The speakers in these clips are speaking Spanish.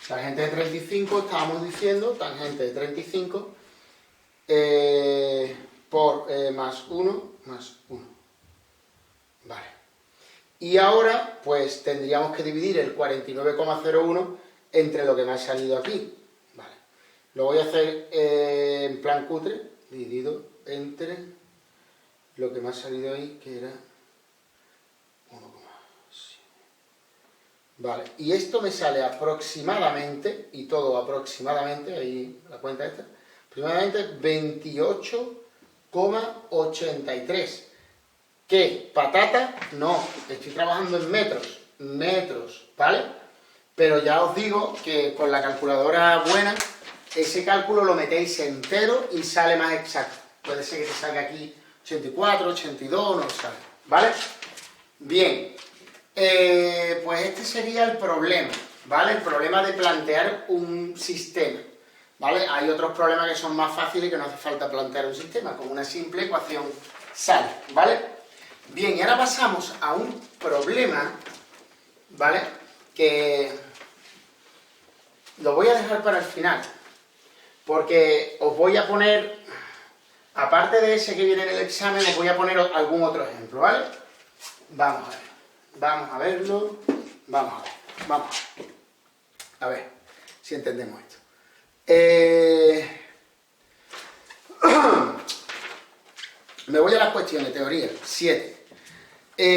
Tangente de 35, estábamos diciendo, tangente de 35 por más 1, más 1. Vale. Y ahora, pues, tendríamos que dividir el 49,01 entre lo que me ha salido aquí. Vale. Lo voy a hacer en plan cutre, dividido entre lo que me ha salido ahí, que era 1,7. Vale, y esto me sale aproximadamente, y todo aproximadamente, ahí la cuenta esta, aproximadamente 28,83. ¿Qué? ¿Patata? No, estoy trabajando en metros, ¿vale? Pero ya os digo que con la calculadora buena, ese cálculo lo metéis entero y sale más exacto. Puede ser que te salga aquí 84, 82, no lo sabe, ¿vale? Bien, pues este sería el problema, ¿vale? El problema de plantear un sistema, ¿vale? Hay otros problemas que son más fáciles y que no hace falta plantear un sistema, con una simple ecuación sale, ¿vale? Bien, y ahora pasamos a un problema, ¿vale? Que lo voy a dejar para el final, porque os voy a poner, aparte de ese que viene en el examen, os voy a poner algún otro ejemplo, ¿vale? Vamos a ver, vamos a verlo, vamos a ver si entendemos esto. Me voy a las cuestiones, teoría, 7.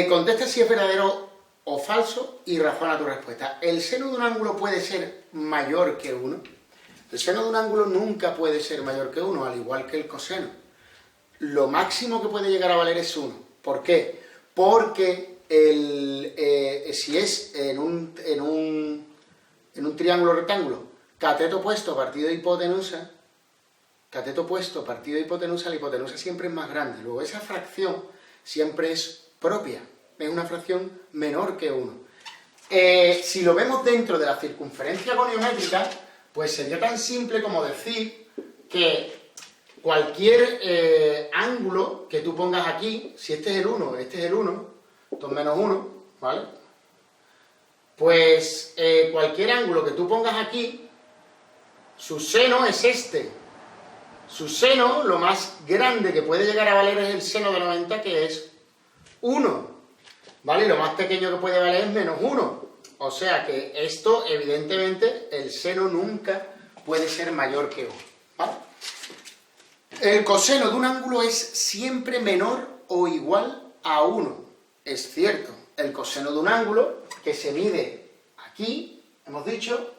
Contesta si es verdadero o falso y razona tu respuesta. ¿El seno de un ángulo puede ser mayor que 1? El seno de un ángulo nunca puede ser mayor que 1, al igual que el coseno. Lo máximo que puede llegar a valer es 1. ¿Por qué? Porque si es en un triángulo rectángulo, cateto opuesto partido de hipotenusa, la hipotenusa siempre es más grande. Luego esa fracción siempre es propia, es una fracción menor que 1. Si lo vemos dentro de la circunferencia goniométrica, pues sería tan simple como decir que cualquier ángulo que tú pongas aquí, si este es el 1, este es el 1, esto es menos 1, ¿vale? Pues cualquier ángulo que tú pongas aquí, su seno es este. Su seno, lo más grande que puede llegar a valer es el seno de 90, que es 1, ¿vale? Y lo más pequeño que puede valer es menos 1. O sea que esto, evidentemente, el seno nunca puede ser mayor que 1, ¿vale? El coseno de un ángulo es siempre menor o igual a 1. Es cierto, el coseno de un ángulo, que se mide aquí, hemos dicho,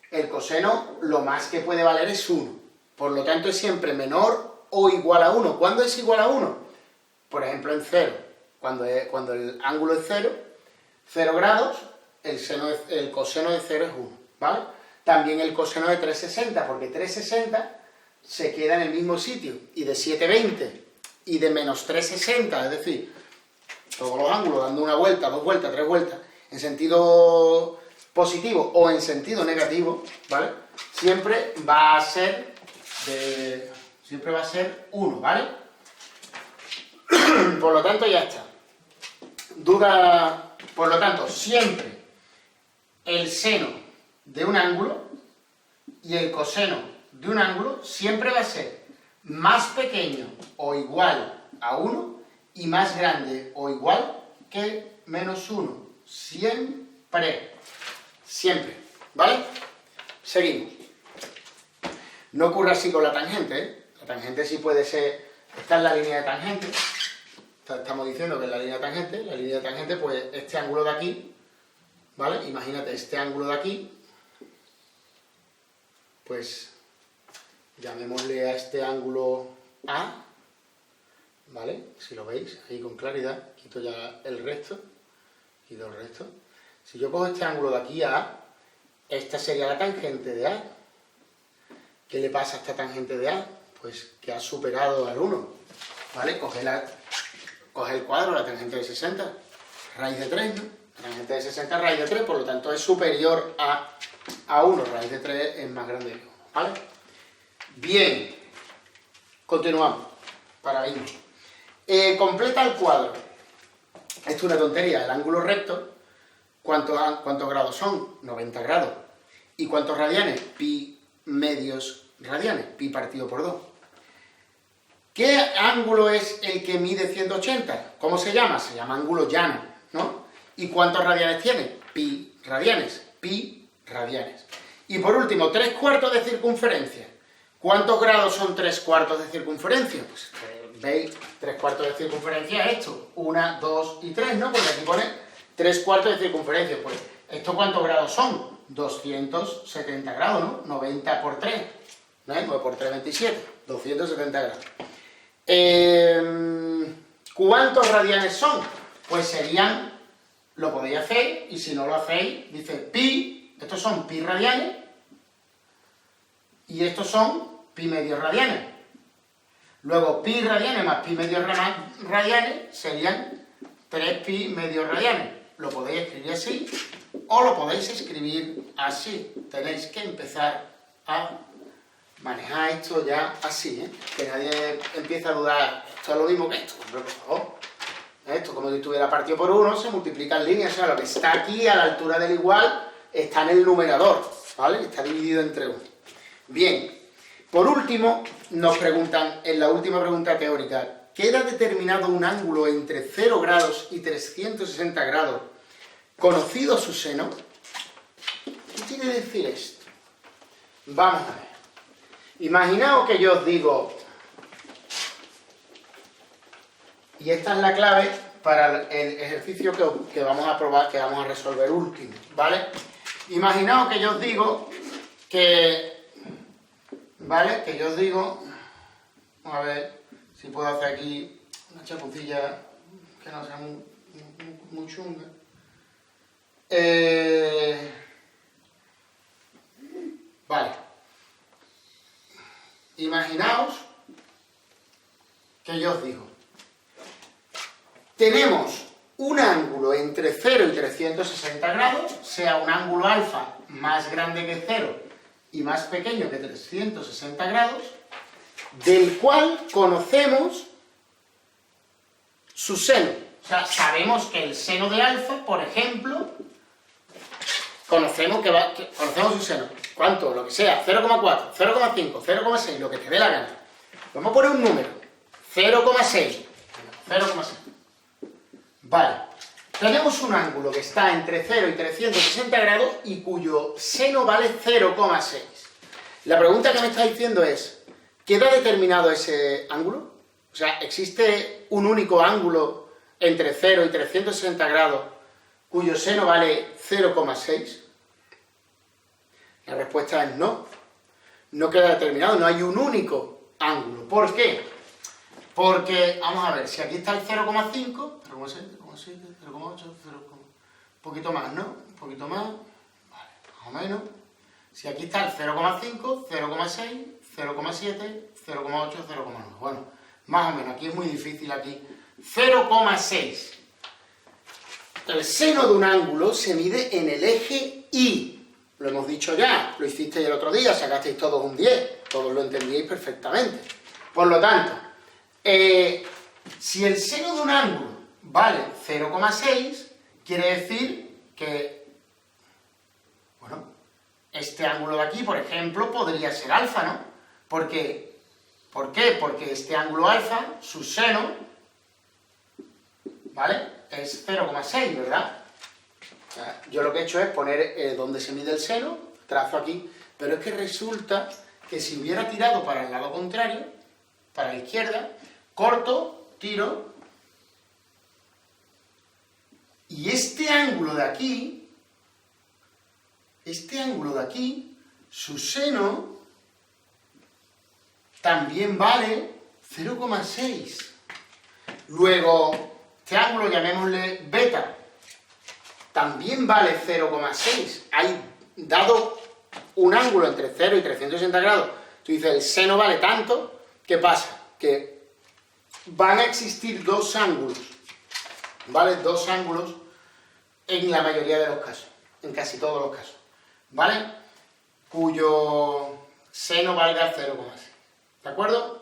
el coseno lo más que puede valer es 1. Por lo tanto, es siempre menor o igual a 1. ¿Cuándo es igual a 1? Por ejemplo, en 0. Cuando el ángulo es 0 grados, el coseno de 0 es 1, ¿vale? También el coseno de 360, porque 360 se queda en el mismo sitio, y de 720 y de menos 360, es decir, todos los ángulos dando una vuelta, 2 vueltas, 3 vueltas, en sentido positivo o en sentido negativo, ¿vale? Siempre va a ser 1, ¿vale? Por lo tanto, ya está. Duda, por lo tanto, siempre el seno de un ángulo y el coseno de un ángulo siempre va a ser más pequeño o igual a 1 y más grande o igual que menos 1. Siempre. Siempre. ¿Vale? Seguimos. No ocurre así con la tangente, ¿eh? La tangente sí puede ser, está en la línea de tangente, estamos diciendo que es la línea de tangente, pues este ángulo de aquí, ¿vale? Imagínate este ángulo de aquí, pues llamémosle a este ángulo A, ¿vale? Si lo veis ahí con claridad, quito ya el resto, quito el resto. Si yo cojo este ángulo de aquí a A, esta sería la tangente de A. ¿Qué le pasa a esta tangente de A? Pues que ha superado al 1, ¿vale? Coge el cuadro, la tangente de 60, raíz de 3, ¿no? La tangente de 60, raíz de 3, por lo tanto es superior a 1, raíz de 3 es más grande que 1, ¿vale? Bien, continuamos, para irnos. Completa el cuadro. Esto es una tontería, el ángulo recto, ¿cuántos grados son? 90 grados. ¿Y cuántos radianes? Pi medios radianes, pi partido por 2. ¿Qué ángulo es el que mide 180? ¿Cómo se llama? Se llama ángulo llano, ¿no? ¿Y cuántos radianes tiene? Pi radianes, pi radianes. Y por último, 3/4 de circunferencia. ¿Cuántos grados son 3/4 de circunferencia? Pues veis, 3/4 de circunferencia es esto, 1, 2 y 3, ¿no? Porque aquí pone 3/4 de circunferencia. Pues, ¿esto cuántos grados son? 270 grados, ¿no? 90 por 3, ¿no? 9 por 3, 27, 270 grados. ¿Cuántos radianes son? Pues serían, lo podéis hacer, y si no lo hacéis, dice pi, estos son pi radianes, y estos son pi medios radianes. Luego, pi radianes más pi medios radianes serían 3 pi medios radianes. Lo podéis escribir así, o lo podéis escribir así. Tenéis que empezar a manejar esto ya así, ¿eh? Que nadie empiece a dudar, esto es lo mismo que esto, hombre, por favor. Esto, como si estuviera partido por 1, se multiplica en línea, o sea, lo que está aquí a la altura del igual está en el numerador, ¿vale? Está dividido entre 1. Bien, por último, nos preguntan, en la última pregunta teórica, ¿queda determinado un ángulo entre 0 grados y 360 grados, conocido su seno? ¿Qué quiere decir esto? Vamos a ver. Imaginaos que yo os digo, y esta es la clave para el ejercicio que vamos a probar, que vamos a resolver último, ¿vale? Imaginaos que yo os digo que, ¿vale? Que yo os digo, a ver si puedo hacer aquí una chapucilla que no sea muy chunga. Vale. Imaginaos que yo os digo, tenemos un ángulo entre 0 y 360 grados, sea un ángulo alfa más grande que 0 y más pequeño que 360 grados, del cual conocemos su seno. O sea, sabemos que el seno de alfa, por ejemplo, conocemos su seno. ¿Cuánto? Lo que sea, 0,4, 0,5, 0,6, lo que te dé la gana. Vamos a poner un número, 0,6. 0,6. Vale, tenemos un ángulo que está entre 0 y 360 grados y cuyo seno vale 0,6. La pregunta que me está diciendo es, ¿queda determinado ese ángulo? O sea, ¿existe un único ángulo entre 0 y 360 grados cuyo seno vale 0,6? La respuesta es no. No queda determinado, no hay un único ángulo. ¿Por qué? Porque, vamos a ver, si aquí está el 0,5, 0,6, 0,7, 0,8, 0, un poquito más, ¿no? Un poquito más, vale, más o menos. Si aquí está el 0,5, 0,6, 0,7, 0,8, 0,9. Bueno, más o menos, aquí es muy difícil aquí. 0,6. El seno de un ángulo se mide en el eje Y. Lo hemos dicho ya, lo hicisteis el otro día, sacasteis todos un 10, todos lo entendíais perfectamente. Por lo tanto, si el seno de un ángulo vale 0,6, quiere decir que, bueno, este ángulo de aquí, por ejemplo, podría ser alfa, ¿no? ¿Por qué? Porque este ángulo alfa, su seno, ¿vale? Es 0,6, ¿verdad? O sea, yo lo que he hecho es poner donde se mide el seno, trazo aquí, pero es que resulta que si hubiera tirado para el lado contrario, para la izquierda, corto, tiro, y este ángulo de aquí, su seno también vale 0,6. Luego, este ángulo llamémosle beta, también vale 0,6. Hay dado un ángulo entre 0 y 360 grados. Tú dices, el seno vale tanto. ¿Qué pasa? Que van a existir dos ángulos, ¿vale? Dos ángulos en la mayoría de los casos, en casi todos los casos, ¿vale? Cuyo seno valga 0,6. ¿De acuerdo?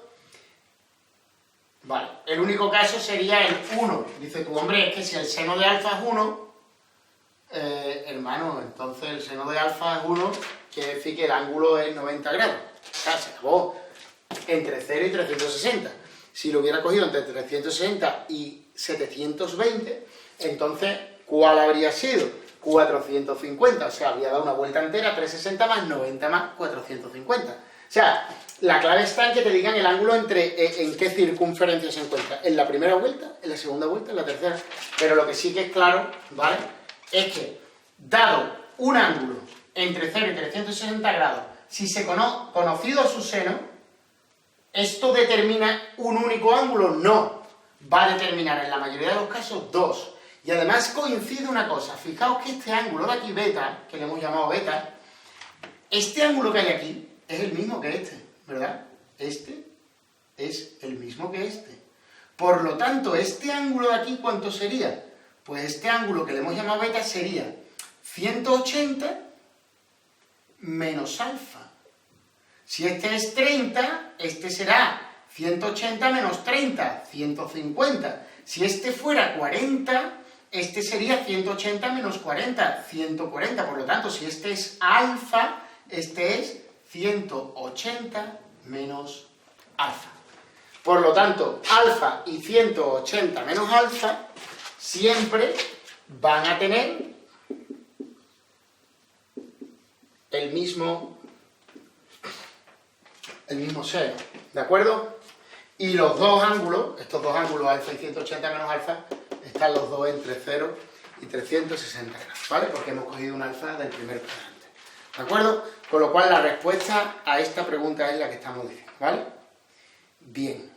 Vale. El único caso sería el 1. Dice tu hombre, es que si el seno de alfa es 1, hermano, entonces el seno de alfa es 1 quiere decir que el ángulo es 90 grados. O sea, se acabó entre 0 y 360. Si lo hubiera cogido entre 360 y 720, entonces, ¿cuál habría sido? 450, o sea, habría dado una vuelta entera, 360 más 90 más 450. O sea, la clave está en que te digan el ángulo entre en qué circunferencia se encuentra. En la primera vuelta, en la segunda vuelta, en la tercera. Pero lo que sí que es claro, ¿vale?, es que, dado un ángulo entre 0 y 360 grados, si se conocido su seno, ¿esto determina un único ángulo? No. Va a determinar en la mayoría de los casos dos. Y además coincide una cosa. Fijaos que este ángulo de aquí, beta, que le hemos llamado beta, este ángulo que hay aquí es el mismo que este, ¿verdad? Este es el mismo que este. Por lo tanto, este ángulo de aquí, ¿cuánto sería? Pues este ángulo que le hemos llamado beta sería 180 menos alfa. Si este es 30, este será 180 menos 30, 150. Si este fuera 40, este sería 180 menos 40, 140. Por lo tanto, si este es alfa, este es 180 menos alfa. Por lo tanto, alfa y 180 menos alfa siempre van a tener el mismo seno, ¿de acuerdo? Y los dos ángulos, estos dos ángulos, alfa y 180 menos alfa, están los dos entre 0 y 360 grados, ¿vale? Porque hemos cogido un alfa del primer cuadrante, ¿de acuerdo? Con lo cual la respuesta a esta pregunta es la que estamos diciendo, ¿vale? Bien.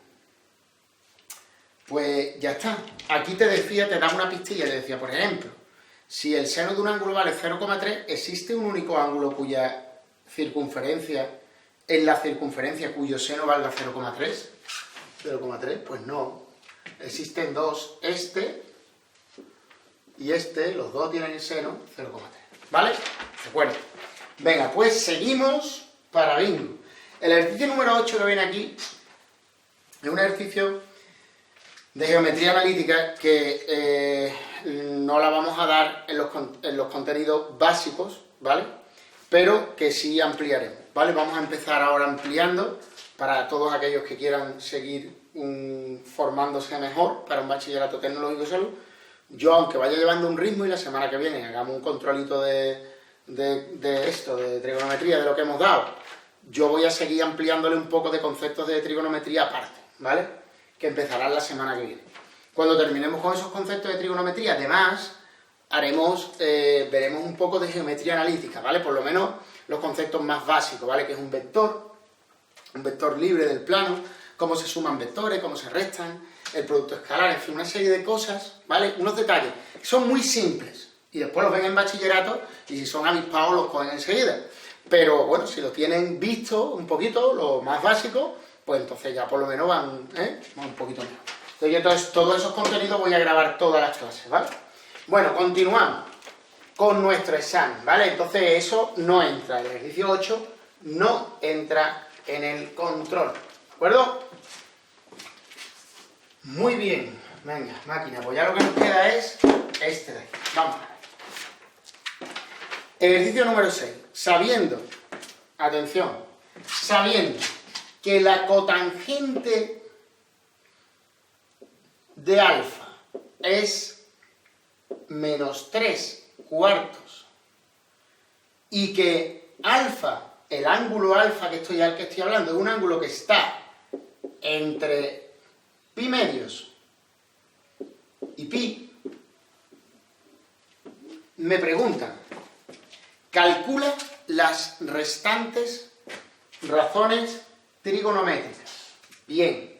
Pues ya está. Aquí te decía, te daba una pistilla, te decía, por ejemplo, si el seno de un ángulo vale 0,3, ¿existe un único ángulo cuya circunferencia es la circunferencia cuyo seno valga 0,3? 0,3, pues no. Existen dos, este y este, los dos tienen el seno 0,3, ¿vale? De acuerdo. Venga, pues seguimos para bingo. El ejercicio número 8 que viene aquí es un ejercicio de geometría analítica que no la vamos a dar en los contenidos básicos, ¿vale? Pero que sí ampliaremos, ¿vale? Vamos a empezar ahora ampliando para todos aquellos que quieran seguir formándose mejor para un bachillerato tecnológico solo. Yo, aunque vaya llevando un ritmo y la semana que viene hagamos un controlito de trigonometría, de lo que hemos dado, yo voy a seguir ampliándole un poco de conceptos de trigonometría aparte, ¿vale? Que empezarán la semana que viene. Cuando terminemos con esos conceptos de trigonometría, además, veremos un poco de geometría analítica, ¿vale? Por lo menos los conceptos más básicos, ¿vale? Que es un vector libre del plano, cómo se suman vectores, cómo se restan, el producto escalar, en fin, una serie de cosas, ¿vale? Unos detalles que son muy simples, y después los ven en bachillerato, y si son avispados los cogen enseguida. Pero, bueno, si lo tienen visto un poquito, lo más básico, pues entonces ya por lo menos van un poquito mejor. Entonces, todos esos contenidos voy a grabar todas las clases, ¿vale? Bueno, continuamos con nuestro examen, ¿vale? Entonces eso no entra, el ejercicio 8 no entra en el control, ¿de acuerdo? Muy bien, venga, máquina, pues ya lo que nos queda es este de aquí, vamos a ver. Ejercicio número 6, sabiendo que la cotangente de alfa es menos 3/4 y que alfa, el ángulo alfa al que estoy hablando, es un ángulo que está entre pi medios y pi, me preguntan, calcula las restantes razones trigonométricas. Bien,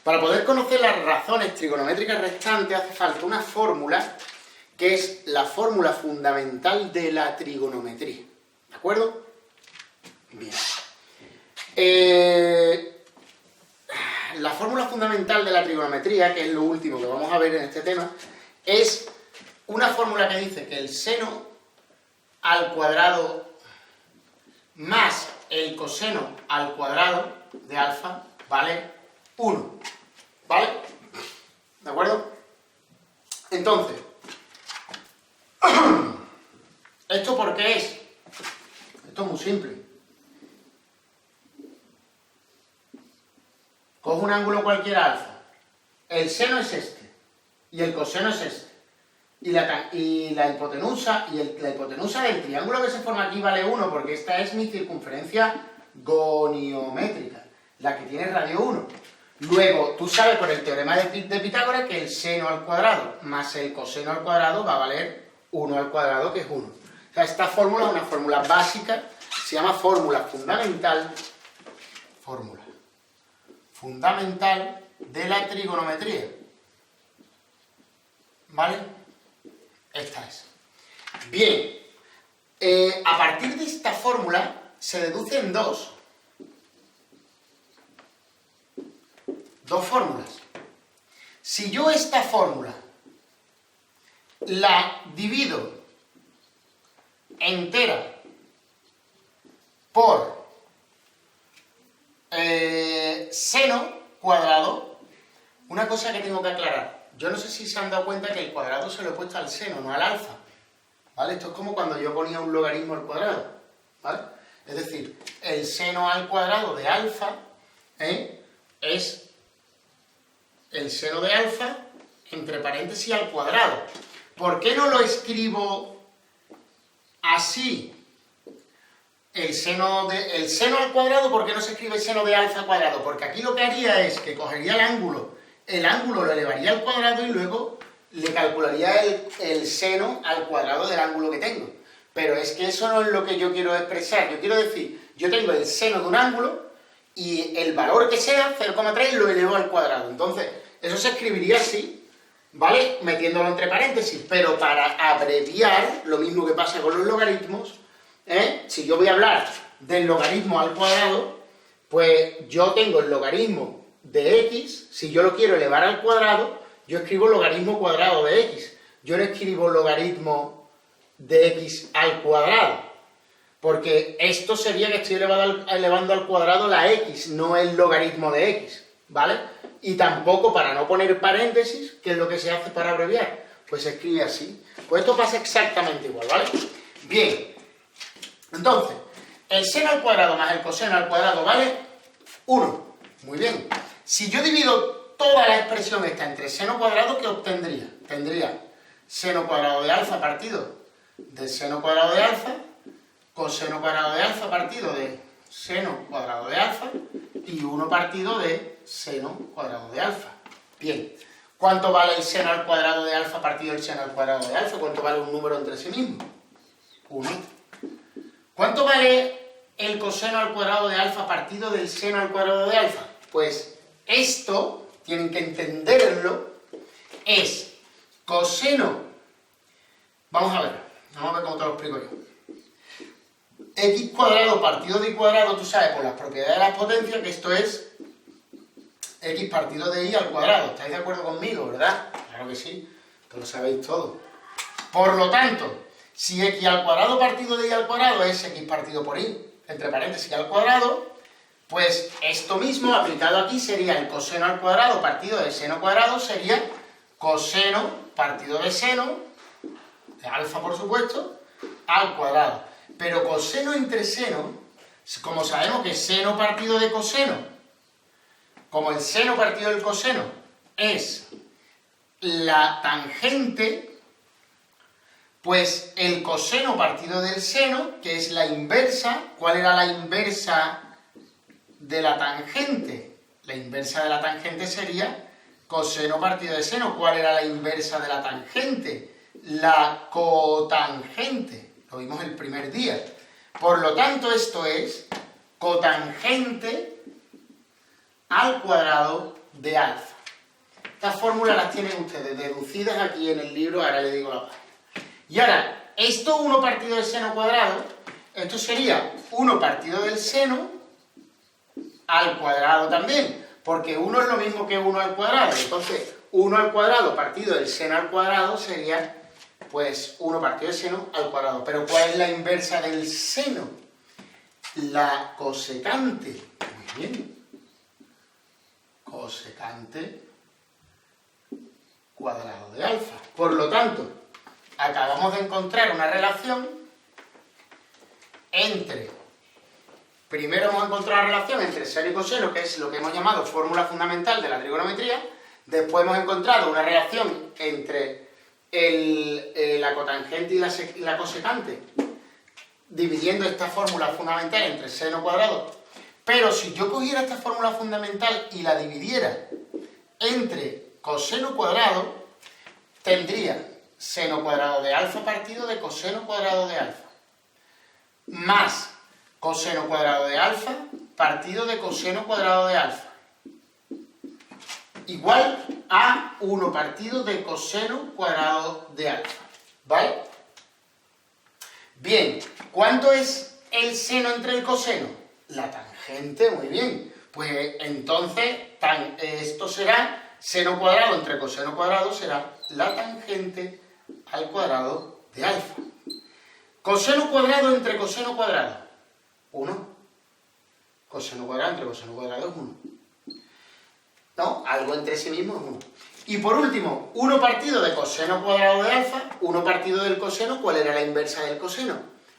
para poder conocer las razones trigonométricas restantes hace falta una fórmula que es la fórmula fundamental de la trigonometría, ¿de acuerdo? Bien. La fórmula fundamental de la trigonometría, que es lo último que vamos a ver en este tema, es una fórmula que dice que el seno al cuadrado más el coseno al cuadrado de alfa vale 1, ¿vale? ¿De acuerdo? Entonces, ¿esto por qué es? Esto es muy simple. Cojo un ángulo cualquiera alfa. El seno es este. Y el coseno es este. Y la hipotenusa del triángulo que se forma aquí vale 1, porque esta es mi circunferencia goniométrica, la que tiene radio 1. Luego, tú sabes por el teorema de Pitágoras que el seno al cuadrado más el coseno al cuadrado va a valer 1 al cuadrado, que es 1. O sea, esta fórmula es una fórmula básica, se llama fórmula fundamental de la trigonometría. ¿Vale? Esta es. Bien, a partir de esta fórmula se deducen dos fórmulas. Si yo esta fórmula la divido entera por seno cuadrado, una cosa que tengo que aclarar. Yo no sé si se han dado cuenta que el cuadrado se lo he puesto al seno, no al alfa. ¿Vale? Esto es como cuando yo ponía un logaritmo al cuadrado. ¿Vale? Es decir, el seno al cuadrado de alfa es el seno de alfa entre paréntesis al cuadrado. ¿Por qué no lo escribo así? El seno al cuadrado, ¿por qué no se escribe seno de alfa al cuadrado? Porque aquí lo que haría es que cogería el ángulo lo elevaría al cuadrado y luego le calcularía el seno al cuadrado del ángulo que tengo. Pero es que eso no es lo que yo quiero expresar. Yo quiero decir, yo tengo el seno de un ángulo y el valor que sea, 0,3, lo elevo al cuadrado. Entonces, eso se escribiría así, ¿vale? Metiéndolo entre paréntesis. Pero para abreviar, lo mismo que pasa con los logaritmos, si yo voy a hablar del logaritmo al cuadrado, pues yo tengo el logaritmo de x, si yo lo quiero elevar al cuadrado, yo escribo logaritmo cuadrado de x. Yo no escribo logaritmo de x al cuadrado, porque esto sería que estoy elevando al cuadrado la x, no el logaritmo de x, ¿vale? Y tampoco, para no poner paréntesis, que es lo que se hace para abreviar, pues se escribe así. Pues esto pasa exactamente igual, ¿vale? Bien, entonces, el seno al cuadrado más el coseno al cuadrado vale 1. Muy bien. Si yo divido toda la expresión esta entre seno cuadrado, ¿qué obtendría? Tendría seno cuadrado de alfa partido de seno cuadrado de alfa, coseno cuadrado de alfa partido de seno cuadrado de alfa, y 1 partido de seno cuadrado de alfa. Bien. ¿Cuánto vale el seno al cuadrado de alfa partido del seno al cuadrado de alfa? ¿Cuánto vale un número entre sí mismo? 1. ¿Cuánto vale el coseno al cuadrado de alfa partido del seno al cuadrado de alfa? Pues esto, tienen que entenderlo, es coseno. Vamos a ver cómo te lo explico yo. X cuadrado partido de y cuadrado, tú sabes, por las propiedades de las potencias, que esto es X partido de y al cuadrado. ¿Estáis de acuerdo conmigo, verdad? Claro que sí, que lo sabéis todo. Por lo tanto, si X al cuadrado partido de y al cuadrado es X partido por y, entre paréntesis al cuadrado, pues esto mismo aplicado aquí sería el coseno al cuadrado partido de seno cuadrado, sería coseno partido de seno, de alfa por supuesto, al cuadrado. Pero coseno entre seno, como sabemos que seno partido de coseno, como el seno partido del coseno es la tangente, pues el coseno partido del seno, que es la inversa, ¿cuál era la inversa de la tangente? La inversa de la tangente sería coseno partido de seno. ¿Cuál era la inversa de la tangente? La cotangente. Lo vimos el primer día. Por lo tanto, esto es cotangente al cuadrado de alfa. Estas fórmulas las tienen ustedes deducidas aquí en el libro, ahora le digo la página. Y ahora, esto 1 partido del seno cuadrado, esto sería 1 partido del seno al cuadrado también, porque 1 es lo mismo que 1 al cuadrado. Entonces, 1 al cuadrado partido del seno al cuadrado sería, pues, 1 partido del seno al cuadrado. Pero ¿cuál es la inversa del seno? La cosecante. Muy bien. Cosecante cuadrado de alfa. Por lo tanto, acabamos de encontrar una relación entre, primero hemos encontrado la relación entre seno y coseno, que es lo que hemos llamado fórmula fundamental de la trigonometría. Después hemos encontrado una relación entre la cotangente y la cosecante, dividiendo esta fórmula fundamental entre seno cuadrado. Pero si yo cogiera esta fórmula fundamental y la dividiera entre coseno cuadrado, tendría seno cuadrado de alfa partido de coseno cuadrado de alfa, más coseno cuadrado de alfa partido de coseno cuadrado de alfa, igual a 1 partido de coseno cuadrado de alfa, ¿vale? Bien, ¿cuánto es el seno entre el coseno? La tangente, muy bien. Pues entonces, esto será seno cuadrado entre coseno cuadrado, será la tangente al cuadrado de alfa. Coseno cuadrado entre coseno cuadrado, 1. Coseno cuadrado entre coseno cuadrado es 1. ¿No? Algo entre sí mismo es 1. Y por último, 1 partido de coseno cuadrado de alfa, 1 partido del coseno, ¿cuál era la inversa del coseno?